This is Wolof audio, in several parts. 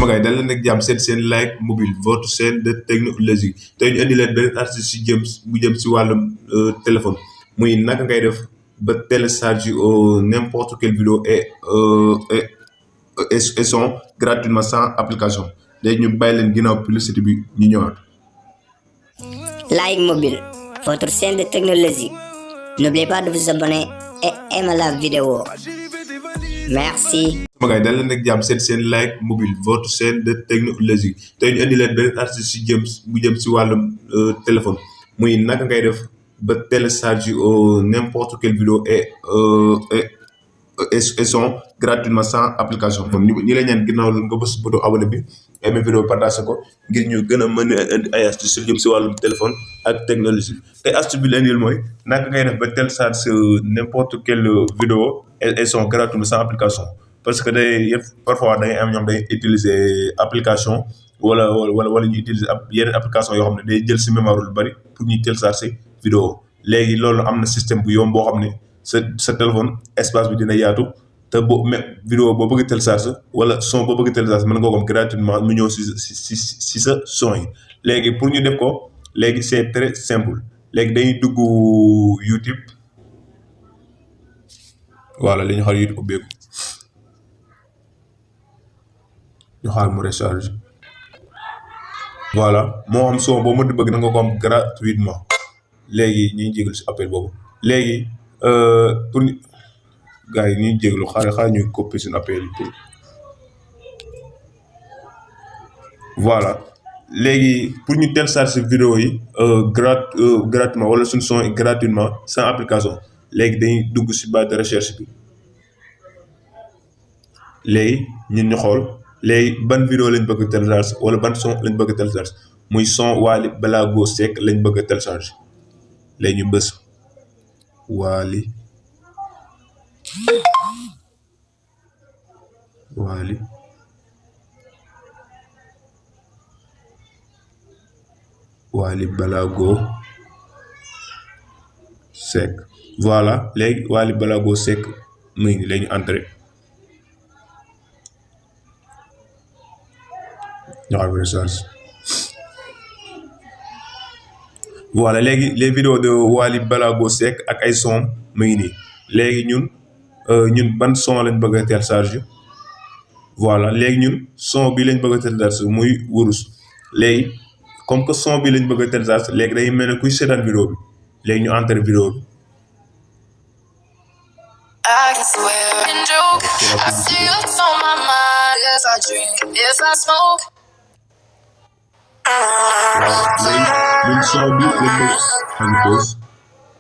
sama gars yi dal leen ak jàmm seen like mobile votre chaîne de technologie tey ñu indi leen beneen astuce si jëm si wàllum téléphone muy naka ngay def ba télécharger n'importe quelle vidéo et son gratuitement sans application léegi ñu bàyyi leen ginnaaw publicité bi ñu ñëwaat. Like mobile, votre chaîne de technologie. N'oubliez pas de vous abonner et aimer la vidéo. Merci. sama gars yi dal leen ak jàmm seen like mobile votre chaîne de technologie tey ñu indi leen beneen astuce si jëm si wàllum téléphone muy naka ngay def ba télécharger n'importe quelle vidéo et son gratuitement sans application. kon ñi la ñaan ginnaaw la nga bës bouton abonné bi aimé vidéo partagé ko ngir ñu gën a mën a indi ay astuce jëm si wàllum téléphone ak technologie. tey astuce bi la indil mooy naka ngay def ba télécharger n'importe quelle vidéo et son gratuitement sans application. parce que parfois da ngay am ñoom day utiliser application wala ñu utiliser yeneen application yoo xam ne day jël si mémoire lu bari pour ñuy télécharger vidéo. léegi loolu am na système bu yomb boo xam ne sa téléphone espace bi dina yaatu te vidéo boo bëgg télécharger wala son boo bëgg télécharger mën nga ko am gratuitement mu ñëw si sa son yi. léegi pour ñu def ko léegi c'est très simple léegi dañuy dugg YouTube voilà li ñu xaar YouTube ubbeeku ñu xaar mu recharge voilà moo xam son boo mënti bëgg na nga ko am gratuitement. léegi ñuy jégalu si appel boobu léegi pour gars yi ñuy jégalu xaar ñuy copier suñu appel yi pour voilà léegi pour ñu télécharger vidéo yi gratuitement wala suñu son yi gratuitement sans application léegi dañuy dugg si barre de recherche bi léegi ñun ñu xool léegi ban vidéo lañ bëgg a télécharger wala ban son lañ bëgg a télécharger muy son Wally Ballago Seck lañ bëgg a télécharger léegi ñu bës Wally Ballago Seck voilà léegi Wally Ballago Seck mu ngi nii léegi ñu entré ñu xam recharge voilà léegi les vidéos de Wally Ballago Seck ak ay son mu ngi nii léegi ñun ban son lañ bëgg a télécharger voilà léegi ñun son bi lañ bëgg a télécharger muy wurus. léegi comme que son bi lañ bëgg a télécharger léegi dañuy mel ne kuy seetaan vidéo bi léegi ñu entrer vidéo bi.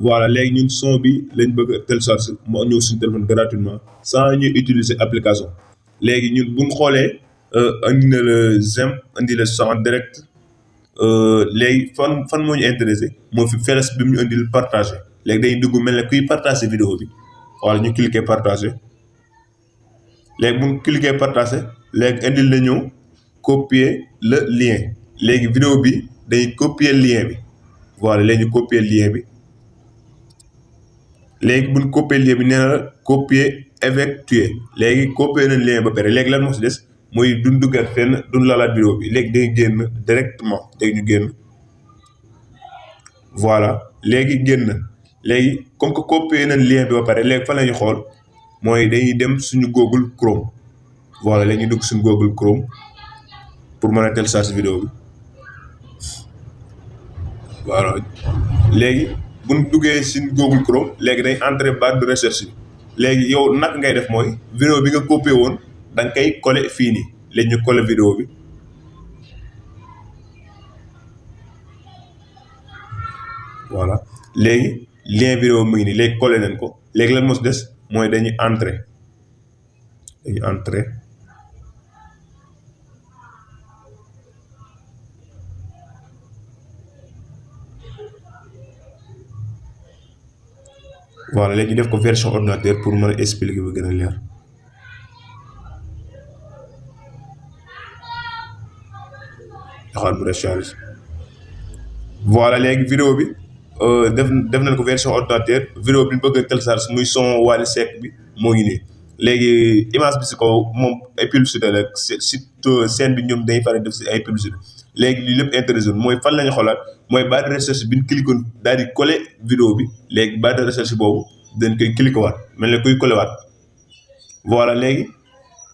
voilà léegi ñun son bi lañ bëgg a télécharger moo ñëw suñu téléphone gratuitement sans ñuy utiliser application. léegi ñun bu ñu xoolee andi na la j'aime andi la son direct léegi fan moo ñu intéressé moo fi feles bi mu ñu indil partagé. léegi day dugg mel ne kuy partagé vidéo bi wala ñu cliquer partagé léegi bu ñu cliquer partagé léegi indil la ñëw copier le lien. léegi vidéo bi day copier lien bi voilà léegi ñu copier lien bi léegi bu ñu copier lien bi nee na la copier effectuer léegi copier nañ lien ba pare léegi lan moo si des mooy duñ duggaat fenn duñ laalaat vidéo bi léegi day génn directement léegi ñu génn voilà léegi génn léegi comme que copier nañ lien bi ba pare léegi fan la ñu xool mooy dañuy dem suñu Google Chrome voilà léegi ñu dugg suñu Google Chrome pour mën a télécharger vidéo bi voilà léegi bu ñu duggee suñu Google Chrome léegi day entrer barre de recherche bi. léegi yow naka ngay def mooy vidéo bi nga copier woon da nga koy coller fii nii léegi ñu coller vidéo bi voilà léegi lien vidéo mu ngi nii léegi coller nañ ko léegi lan moo si des mooy dañuy entrer voilà léegi def ko version ordinateur pour mën a expliquer ba gën a leer. xaar mu recharge voilà léegi vidéo bi def nañ ko version ordinateur vidéo bi ñu bëgg a télécharge muy son Wally Seck bi moo ngi nii léegi image bi si kaw moom ay publicité la site scène bi ñoom day faral def si ay publicité léegi lii lépp intéressé mooy fan la ñu xoolaat mooy barre de recherche bi ñu cliqué daal di collé vidéo bi léegi barre de recherche boobu dañ koy cliqué waat mel ne kuy collé waat voilà léegi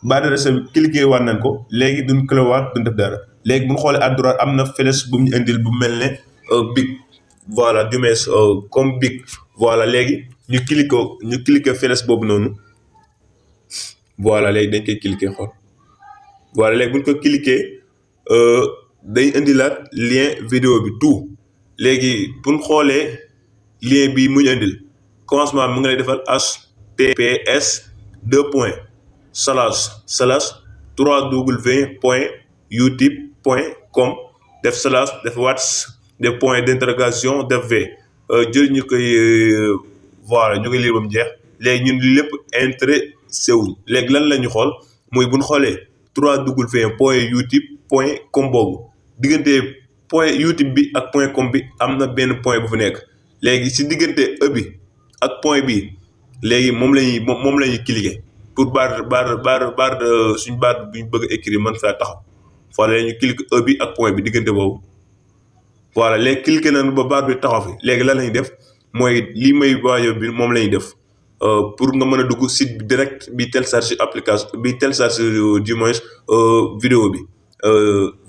barre de recherche bi cliqué waat nañ ko léegi duñ collé waat duñ def dara léegi bu ñu xoolee à droite am na flèche bu ñu indil bu mel ne big voilà du moins comme big voilà léegi ñu cliqué flèche boobu noonu voilà léegi dañ koy cliqué xool voilà léegi bu ñu ko cliqué day indilaat lien vidéo bi tout léegi bu ñu xoolee lien bi mu ñu indil commencement mu ngi lay defal https //www.youtube.com def / def whats def point d'interrogation def v jël ñu koy voilà ñu koy lire ba mu jeex léegi ñun lépp intéressé wuñ léegi lan la ñu xool mooy bu ñu xoolee www.youtube.com boobu diggante point youtube bi ak point com bi am na benn point bu fi nekk léegi si diggante e bi ak point bi léegi moom la ñuy cliquer pour barre de suñu barre bu ñu bëgg a écrire mën faa taxaw voilà ñu cliquer e bi ak point bi diggante boobu voilà léegi cliquer nañu ba barre bi taxaw fi léegi lan la ñuy def mooy lii may waajo bi moom la ñuy def pour nga mën a dugg site bi direct bi télécharge application bi télécharge du moins vidéo bi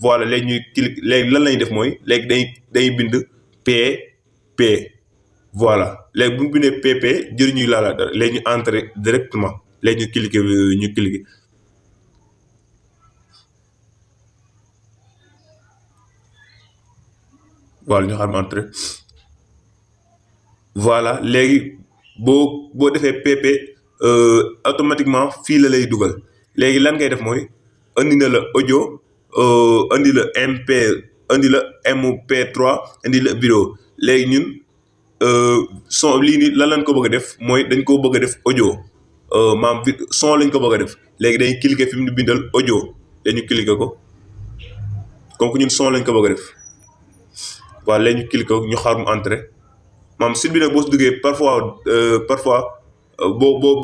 voilà léegi ñuy cliquer léegi lan la ñuy def mooy léegi day bind pp voilà léegi bu ñu bindee pp jëriñuy laala dara léegi ñu entrer directement léegi ñu cliquer voilà ñu xam entrer voilà léegi boo defee pp automatiquement fii la lay dugal léegi lan ngay def mooy andi na la audio andi la mp3 andi la vidéo léegi ñun son lii nii lan lañ ko bëgg a def mooy dañ koo bëgg a def audio maam son lañ ko bëgg a def léegi dañuy cliquer fi mu bindal audio dañu cliquer ko comme que ñun son lañ ko bëgg a def waaw léegi ñu cliquer ko ñu xaar mu entrer maam site bi nag boo si duggee parfois boo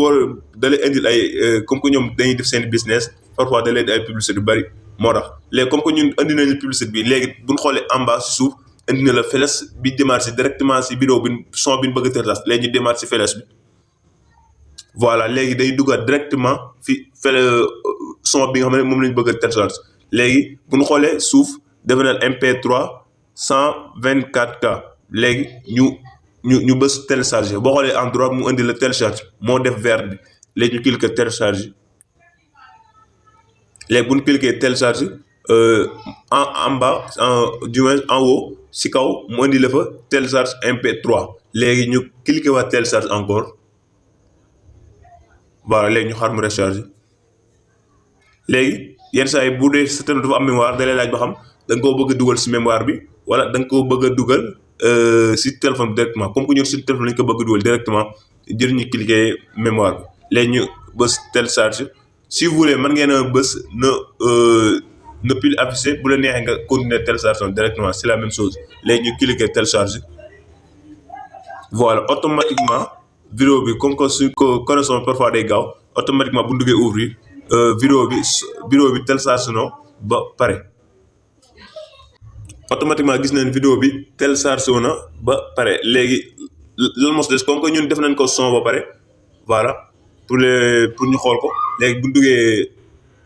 dalee indil ay comme que ñoom dañuy def seen business parfois da leen ay publicité yu bëri moo tax léegi comme que ñun indi nañu publicité bi léegi bu ñu xoolee en bas si suuf indi na la flèche bi démarrer directement si vidéo bi son bi ñu bëgg a télécharger léegi ñu démarrer si flèche bi voilà léegi day duggaat directement fi son bi nga xam ne moom la ñu bëgg a télécharger léegi bu ñu xoolee suuf defe naa MP3 124K léegi ñu bës télécharger boo xoolee en droit mu indi la télécharge moo def vert bi léegi ñu cliquer télécharge léegi bu ñu cliquer télécharge en bas du moins en haut si kaw mu indi la fa télécharge MP3 léegi ñu cliquer waa télécharge encore voilà léegi ñu xaar mu recharger léegi yenn saa yi bu dee sa téléphone dafa am mémoire da lay laaj ba xam da nga koo bëgg a dugal si mémoire bi wala da nga koo bëgg a dugal si téléphone bi directement comme que ñun si téléphone lañ ko bëgg a dugal directement jël ñu cliquer mémoire bi léegi ñu bës télécharge si vous voulez mën ngeen a bës ne plus afficher bu la neexee nga continuer télécharge directement c'est la même chose léegi ñu cliquer télécharge voilà automatiquement vidéo bi comme que suñ ko connexion parfois day gaaw automatiquement bu ñu duggee ouvrir vidéo bi télécharge no ba pare automatiquement gis nañ vidéo bi télécharge na ba pare léegi lan moo si des comme que ñun def nañ ko son ba pare voilà pour ñu xool ko léegi bu ñu duggee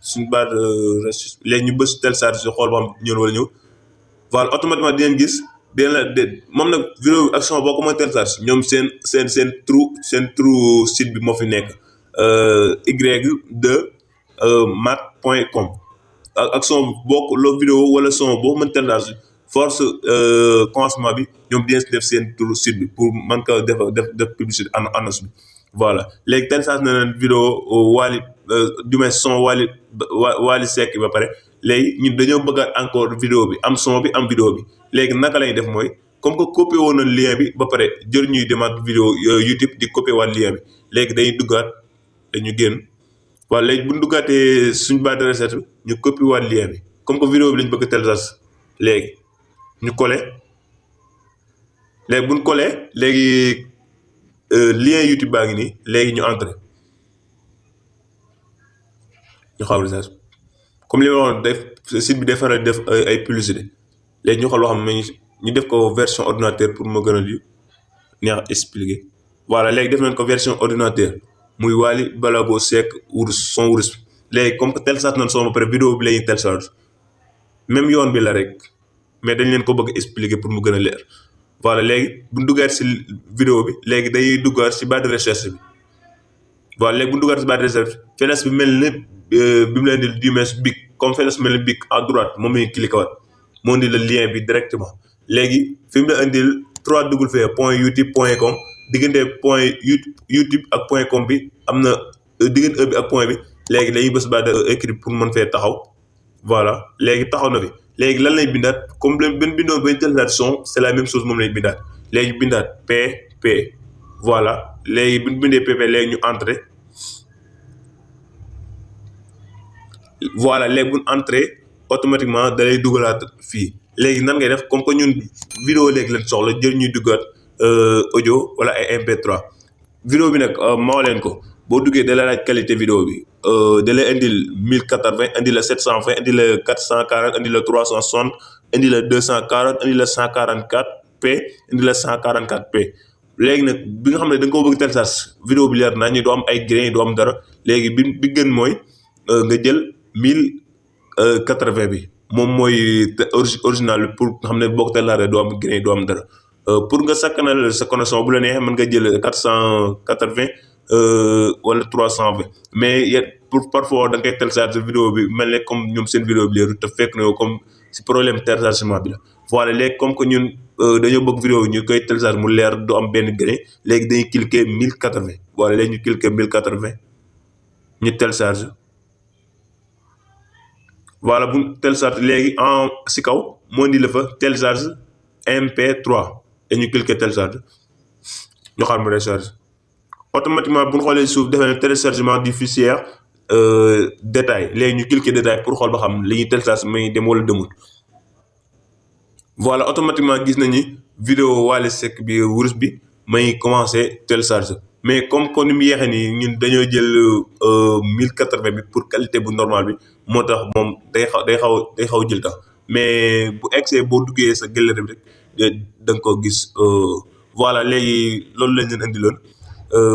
suñu barre de recherche léegi ñu bës télécharge xool ba xam ñëw wala ñëw voilà automatiquement dinañ gis moom nag vidéo bi ak son boo ko mën télécharge ñoom seen true site bi moo fi nekk y2mat.com ak son boo loo vidéo wala son boo mën télécharge force commencement bi ñoom dinañ def seen true site bi pour mën ko def publicité annonce bi voilà léegi télécharge na leen vidéo Wally du moins son Wally Seck ba pare léegi ñun dañoo bëggaat encore vidéo bi am son bi am vidéo bi léegi naka lañuy def mooy comme que copié woon nañ lien bi ba pare jël ñuy demaat vidéo YouTube di copié waat lien bi léegi dañuy duggaat dañu génn waaw léegi bu ñu duggaatee suñu barre de recherche ñu copié waat lien bi comme que vidéo bi lañ bëgg a télécharge léegi ñu collé léegi bu ñu collé léegi lien YouTube baa ngi nii léegi ñu entré ñu xaw recherche comme li ma waxoon def site bi day faral def ay publicité léegi ñu xool loo xam ne ñu def ko version ordinateur pour ma gën a neex expliquer. voilà léegi def nañ ko version ordinateur muy Wally Ballago Seck son wurus léegi comme que télécharge nañ son ba pare vidéo bi la ñuy télécharge même yoon bi la rek mais dañ leen ko bëgg expliquer pour mu gën a leer. voilà léegi bu ñu duggaat si vidéo bi léegi dañuy duggaat si barre de recherche bi voilà léegi bu ñu duggaat si barre de recherche fenêtre bi mel ne bi mu leen di dimense big comme fenêtre mel ne big à droite moom la ñuy cliquer waat moo indi le lien bi directement léegi fi mu la indil www.youtube.com diggante YouTube ak .com bi am na diggante bi ak point bi léegi dañuy bës ba écrit pour mën fee taxaw voilà léegi taxaw na fi léegi lan lay bindaat comme benn bindoon bañ télécharge son c'est la même chose moom lay bindaat léegi bindaat pp voilà léegi bu ñu bindee pp léegi ñu entré voilà léegi bu ñu entré automatiquement da lay dugalaat fii léegi nan ngay def comme que ñun vidéo léegi leen soxla jël ñuy duggaat audio wala ay MP3 vidéo bi nag maa leen ko boo duggee da la laaj qualité vidéo bi da lay indil 1080 indi la 720 indi la 440 indi la 360 indi la 240 indi la 144p indi la 144p léegi nag bi nga xam ne da nga ko bëgg télécharge vidéo bi leer naa ñu doo am ay grain doo am dara léegi bi gën mooy nga jël 1080 bi moom mooy original bi pour nga xam ne boo ko téléchargé doo am grain doo am dara. pour nga sakkanal sa connexion bu la neexee mën nga jël 480 wala 320 mais pour parfois da ngay télécharger vidéo bi mel ne comme ñoom seen vidéo bi leeru te fekk na yow comme si problème téléchargement bi la. voilà léegi comme que ñun dañoo bëgg vidéo bi ñu koy télécharger mu leer du am benn grain léegi dañuy cliquer 1080 voilà léegi ñu cliquer 1080 ñu télécharger voilà bu télécharger léegi en si kaw moo indi la fa télécharge MP3. et ñu cliquer télécharge ñu xaar mu recharge automatiquement bu ñu xoolee suuf defee ne téléchargement du fichier détail léegi ñu cliquer détail pour xool ba xam li ñuy télécharge may dem wala demul. voilà automatiquement gis nañu vidéo Wally Seck bi wurus bi may commencé télécharge mais comme ni mu yeexee nii ñun dañoo jël 1080 bi pour qualité bu normal bi moo tax moom day xaw jël tax mais bu egsee boo duggee sa galerie bi rek da nga ko gis voilà léegi loolu lañ leen indiloon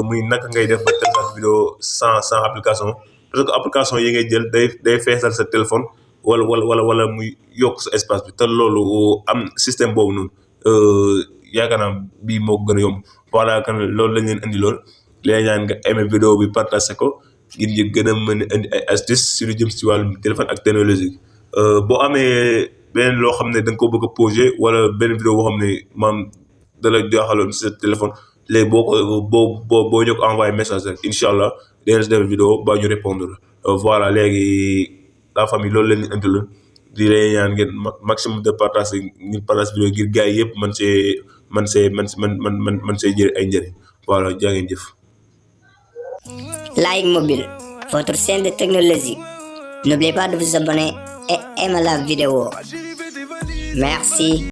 muy naka ngay def ba télécharge vidéo sans application parce que application yi ngay jël day feesal sa téléphone wala muy yokk sa espace bi te loolu am système boobu noonu yaakaar naa bii moo ko gën a yomb voilà kan loolu lañ leen indiloon léegi ñaan nga aimé vidéo bi partagé ko ngir ñu gën a mën a indi ay astuces si lu jëm si wàllum téléphone ak technologie boo amee beneen loo xam ne da nga ko bëgg a posé wala benn vidéo boo xam ne maam da la jaaxaloon si sa téléphone léegi boo ñu ko envoyé message rek incha allah dinañ si def vidéo ba ñu répondre voilà léegi la famille loolu la ñu indiloon di leen ñaan ngeen maximum de partage ngir partage vidéo ngir gars yi yëpp man see jëriñ ay njëriñ voilà jaa ngeen jëf. Like Mobile, votre chaîne de technologie. N'oubliez pas de vous abonner et aimer la vidéo. Merci.